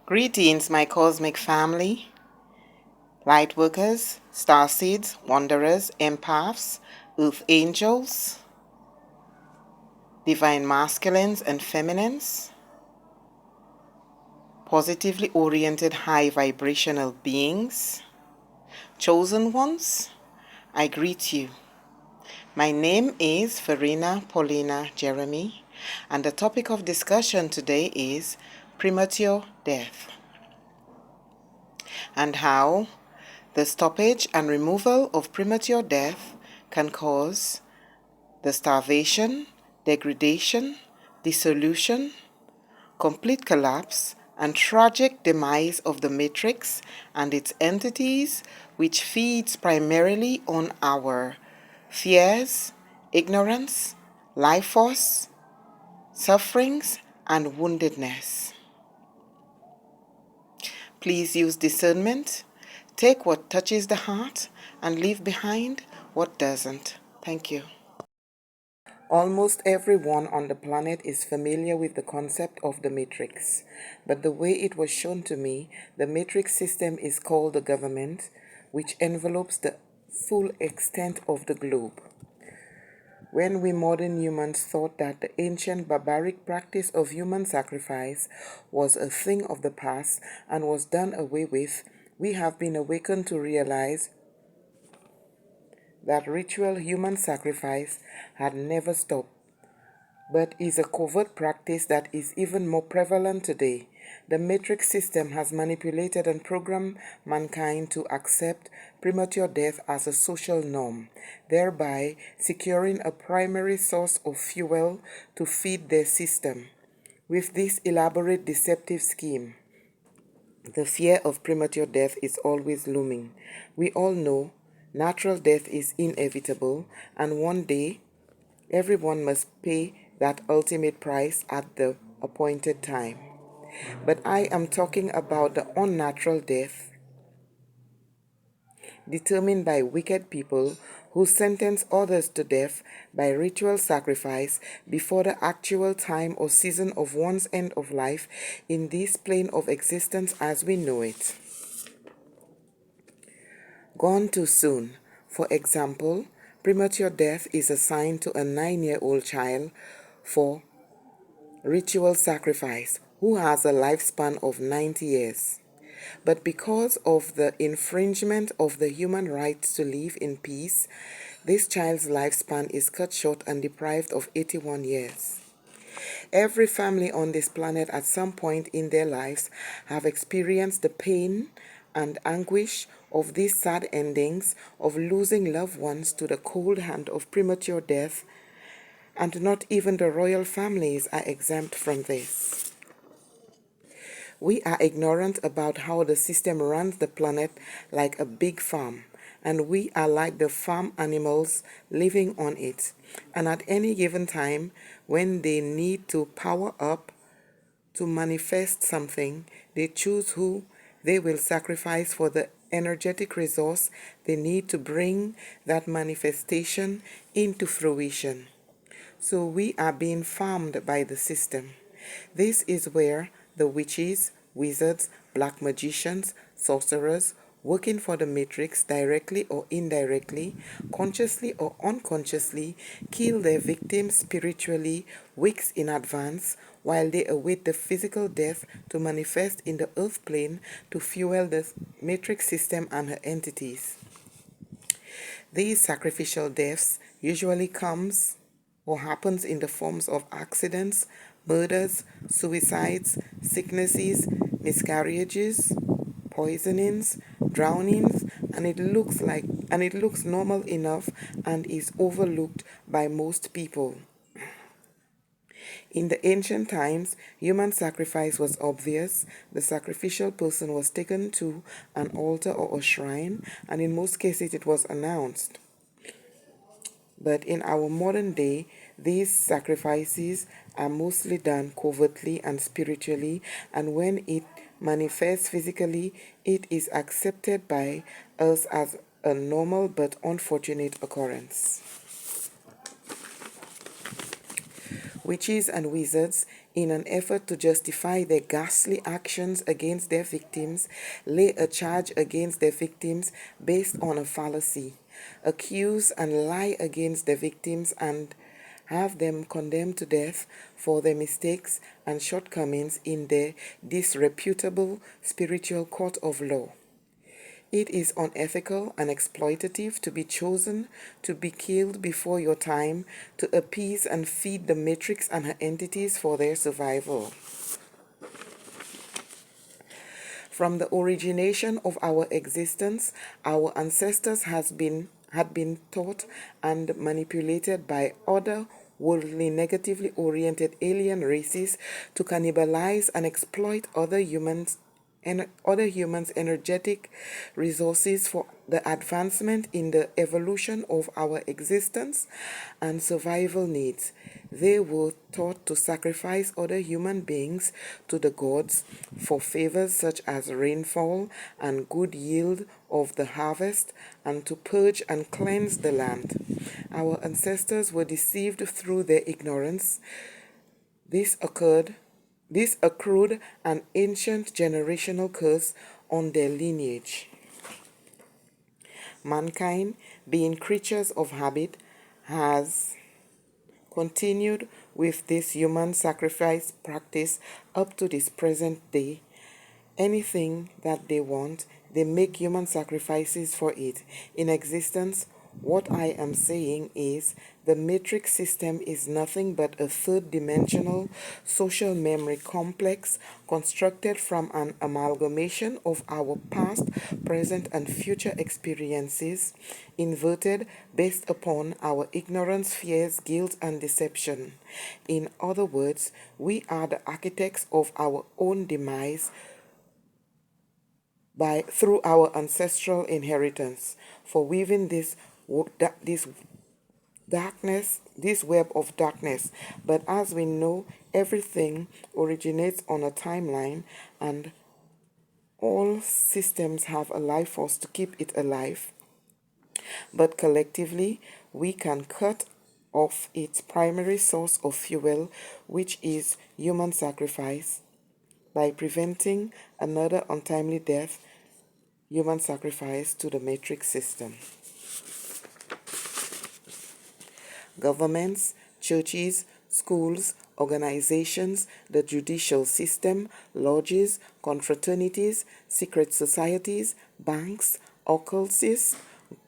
Greetings, my cosmic family, light workers, starseeds, wanderers, empaths, earth angels, divine masculines and feminines, positively oriented high vibrational beings, chosen ones. I greet you. My name is Farina Paulina Jeremy, and the topic of discussion today is premature death and how the stoppage and removal of premature death can cause the starvation, degradation, dissolution, complete collapse, and tragic demise of the matrix and its entities, which feeds primarily on our fears, ignorance, life force, sufferings, and woundedness. Please use discernment. Take what touches the heart and leave behind what doesn't. Thank you. Almost everyone on the planet is familiar with the concept of the matrix, but the way it was shown to me, the matrix system is called the government, which envelopes the full extent of the globe. When we modern humans thought that the ancient barbaric practice of human sacrifice was a thing of the past and was done away with, we have been awakened to realize that ritual human sacrifice had never stopped, but is a covert practice that is even more prevalent today. The matrix system has manipulated and programmed mankind to accept premature death as a social norm, thereby securing a primary source of fuel to feed their system. With this elaborate deceptive scheme, the fear of premature death is always looming. We all know natural death is inevitable, and one day everyone must pay that ultimate price at the appointed time. But I am talking about the unnatural death determined by wicked people who sentence others to death by ritual sacrifice before the actual time or season of one's end of life in this plane of existence as we know it. Gone too soon. For example, premature death is assigned to a 9-year-old child for ritual sacrifice who has a lifespan of 90 years. But because of the infringement of the human right to live in peace, this child's lifespan is cut short and deprived of 81 years. Every family on this planet at some point in their lives have experienced the pain and anguish of these sad endings of losing loved ones to the cold hand of premature death, and not even the royal families are exempt from this. We are ignorant about how the system runs the planet like a big farm, and we are like the farm animals living on it. And at any given time, when they need to power up to manifest something, they choose who they will sacrifice for the energetic resource they need to bring that manifestation into fruition. So we are being farmed by the system. This is where the witches, wizards, black magicians, sorcerers, working for the matrix directly or indirectly, consciously or unconsciously, kill their victims spiritually weeks in advance while they await the physical death to manifest in the earth plane to fuel the matrix system and her entities. These sacrificial deaths usually comes or happens in the forms of accidents, murders, suicides, sicknesses, miscarriages, poisonings, drownings, and it looks normal enough and is overlooked by most people. In the ancient times, human sacrifice was obvious. The sacrificial person was taken to an altar or a shrine, and in most cases it was announced. But in our modern day, these sacrifices are mostly done covertly and spiritually, and when it manifests physically, it is accepted by us as a normal but unfortunate occurrence. Witches and wizards in an effort to justify their ghastly actions against their victims, lay a charge against their victims based on a fallacy, accuse and lie against their victims, and have them condemned to death for their mistakes and shortcomings in their disreputable spiritual court of law. It is unethical and exploitative to be chosen to be killed before your time to appease and feed the matrix and her entities for their survival. From the origination of our existence, our ancestors had been taught and manipulated by other worldly, negatively oriented alien races to cannibalize and exploit other humans' energetic resources for the advancement in the evolution of our existence and survival needs. They were taught to sacrifice other human beings to the gods for favors such as rainfall and good yield of the harvest, and to purge and cleanse the land. Our ancestors were deceived through their ignorance. This accrued an ancient generational curse on their lineage. Mankind, being creatures of habit, has continued with this human sacrifice practice up to this present day. Anything that they want, they make human sacrifices for it. In existence, what I am saying is the matrix system is nothing but a third-dimensional social memory complex constructed from an amalgamation of our past, present, and future experiences, inverted based upon our ignorance, fears, guilt, and deception. In other words, we are the architects of our own demise through our ancestral inheritance, for weaving this web of darkness. But as we know, everything originates on a timeline, and all systems have a life force to keep it alive. But collectively, we can cut off its primary source of fuel, which is human sacrifice, by preventing another untimely death, human sacrifice to the matrix system. Governments, churches, schools, organizations, the judicial system, lodges, confraternities, secret societies, banks, occultists,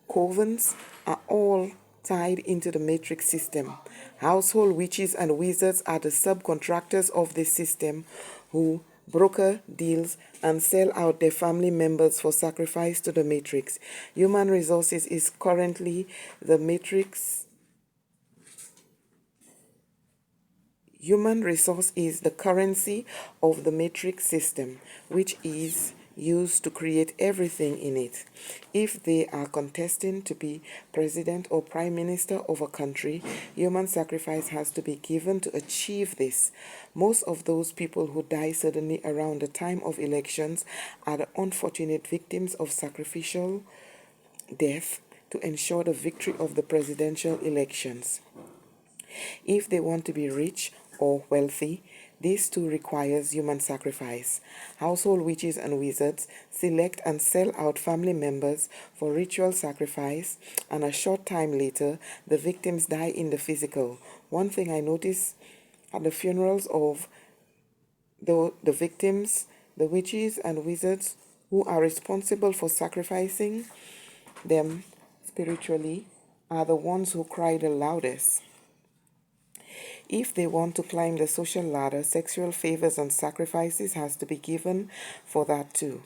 covens are all tied into the matrix system. Household witches and wizards are the subcontractors of this system who broker deals and sell out their family members for sacrifice to the matrix. Human resources is currently the matrix. Human resource is the currency of the matrix system, which is used to create everything in it. If they are contesting to be president or prime minister of a country, human sacrifice has to be given to achieve this. Most of those people who die suddenly around the time of elections are the unfortunate victims of sacrificial death to ensure the victory of the presidential elections. If they want to be rich or wealthy, this too requires human sacrifice. Household witches and wizards select and sell out family members for ritual sacrifice, and a short time later, the victims die in the physical. One thing I notice at the funerals of the victims, the witches and wizards who are responsible for sacrificing them spiritually are the ones who cry the loudest. If they want to climb the social ladder, sexual favors and sacrifices has to be given for that too.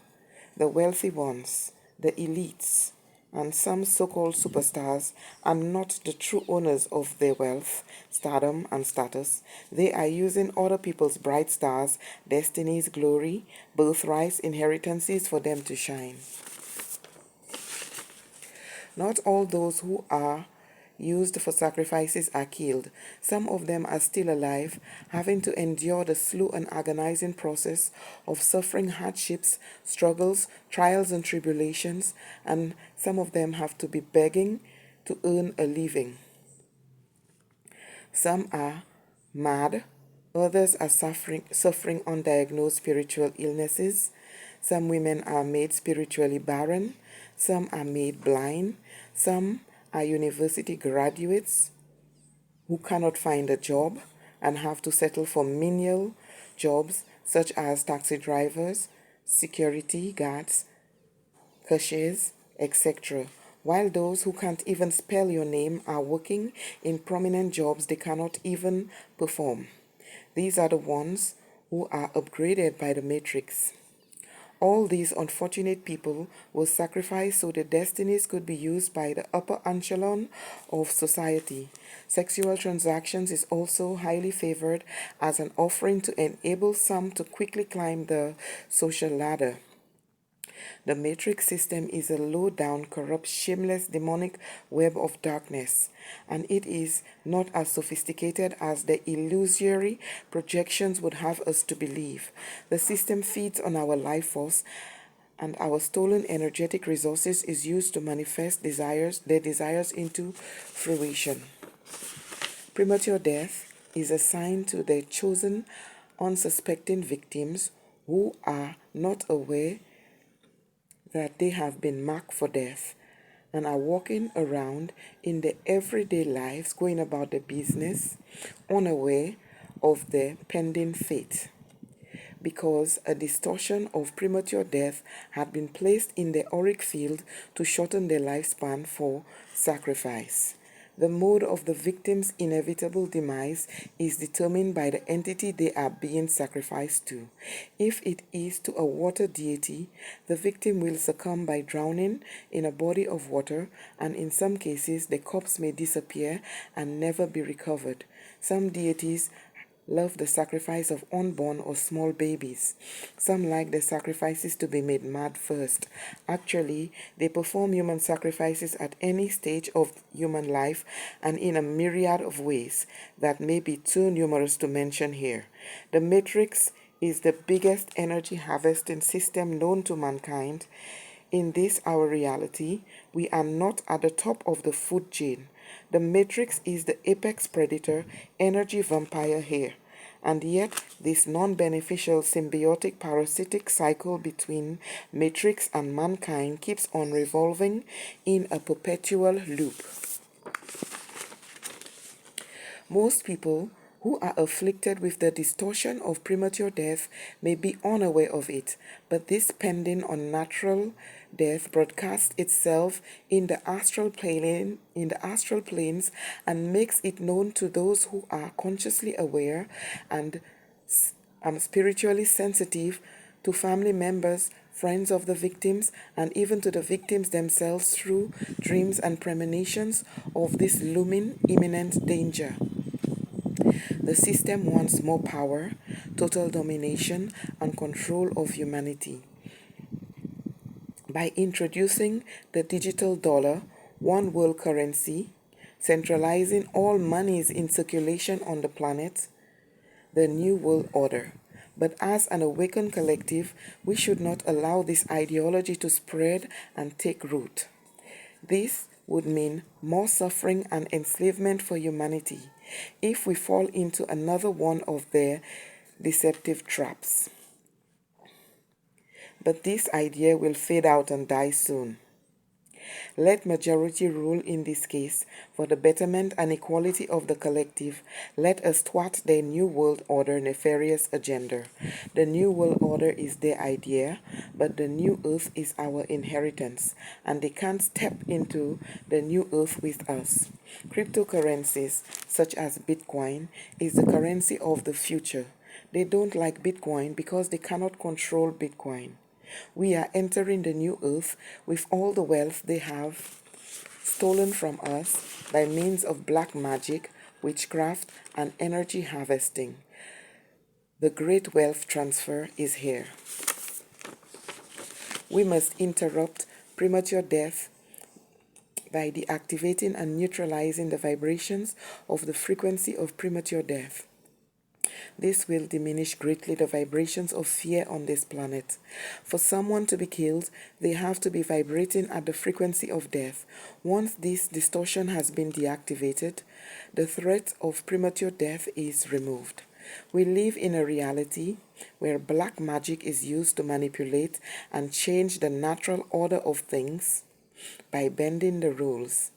The wealthy ones, the elites, and some so-called superstars are not the true owners of their wealth, stardom, and status. They are using other people's bright stars, destinies, glory, birthrights, inheritances for them to shine. Not all those who are used for sacrifices are killed. Some of them are still alive, having to endure the slow and agonizing process of suffering hardships, struggles, trials, and tribulations, and some of them have to be begging to earn a living. Some are mad, Others are suffering undiagnosed spiritual illnesses. Some women are made spiritually barren. Some are made blind. Some are university graduates who cannot find a job and have to settle for menial jobs such as taxi drivers, security guards, cashiers, etc. While those who can't even spell your name are working in prominent jobs they cannot even perform. These are the ones who are upgraded by the matrix. All these unfortunate people were sacrificed so their destinies could be used by the upper echelon of society. Sexual transactions is also highly favored as an offering to enable some to quickly climb the social ladder. The matrix system is a low-down, corrupt, shameless, demonic web of darkness, and it is not as sophisticated as the illusory projections would have us to believe. The system feeds on our life force, and our stolen energetic resources is used to manifest their desires into fruition. Premature death is assigned to their chosen, unsuspecting victims who are not aware that they have been marked for death and are walking around in their everyday lives, going about their business, unaware of their pending fate, because a distortion of premature death had been placed in the auric field to shorten their lifespan for sacrifice. The mode of the victim's inevitable demise is determined by the entity they are being sacrificed to. If it is to a water deity, the victim will succumb by drowning in a body of water, and in some cases the corpse may disappear and never be recovered. Some deities love the sacrifice of unborn or small babies. Some like the sacrifices to be made mad first. Actually, they perform human sacrifices at any stage of human life and in a myriad of ways that may be too numerous to mention here. The matrix is the biggest energy harvesting system known to mankind. In this our reality, we are not at the top of the food chain. The matrix is the apex predator, energy vampire here. And yet, this non-beneficial symbiotic parasitic cycle between matrix and mankind keeps on revolving in a perpetual loop. Most people who are afflicted with the distortion of premature death may be unaware of it, but this pending unnatural death broadcasts itself in the astral planes and makes it known to those who are consciously aware and spiritually sensitive, to family members, friends of the victims, and even to the victims themselves through dreams and premonitions of this looming imminent danger. The system wants more power, total domination, and control of humanity. By introducing the digital dollar, one world currency, centralizing all monies in circulation on the planet, the New World Order. But as an awakened collective, we should not allow this ideology to spread and take root. This would mean more suffering and enslavement for humanity if we fall into another one of their deceptive traps. But this idea will fade out and die soon. Let majority rule in this case for the betterment and equality of the collective. Let us thwart their New World Order nefarious agenda. The New World Order is their idea, but the New Earth is our inheritance, and they can't step into the New Earth with us. Cryptocurrencies, such as Bitcoin, is the currency of the future. They don't like Bitcoin because they cannot control Bitcoin. We are entering the new earth with all the wealth they have stolen from us by means of black magic, witchcraft, and energy harvesting. The great wealth transfer is here. We must interrupt premature death by deactivating and neutralizing the vibrations of the frequency of premature death. This will diminish greatly the vibrations of fear on this planet. For someone to be killed, they have to be vibrating at the frequency of death. Once this distortion has been deactivated, the threat of premature death is removed. We live in a reality where black magic is used to manipulate and change the natural order of things by bending the rules.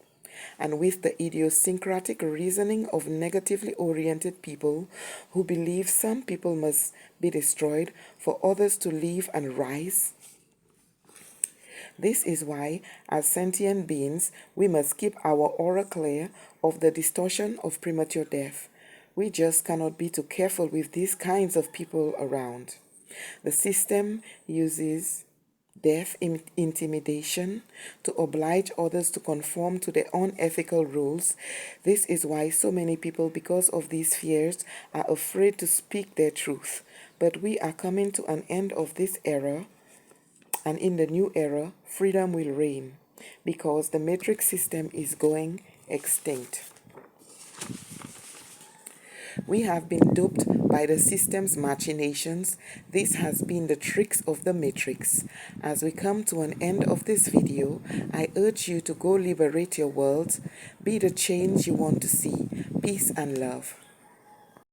And with the idiosyncratic reasoning of negatively oriented people who believe some people must be destroyed for others to live and rise. This is why, as sentient beings, we must keep our aura clear of the distortion of premature death. We just cannot be too careful with these kinds of people around. The system uses death intimidation to oblige others to conform to their unethical rules. This is why so many people, because of these fears, are afraid to speak their truth. But we are coming to an end of this era, and in the new era, freedom will reign, because the matrix system is going extinct. We have been duped by the system's machinations. This has been the tricks of the matrix. As we come to an end of this video, I urge you to go liberate your world. Be the change you want to see. Peace and love.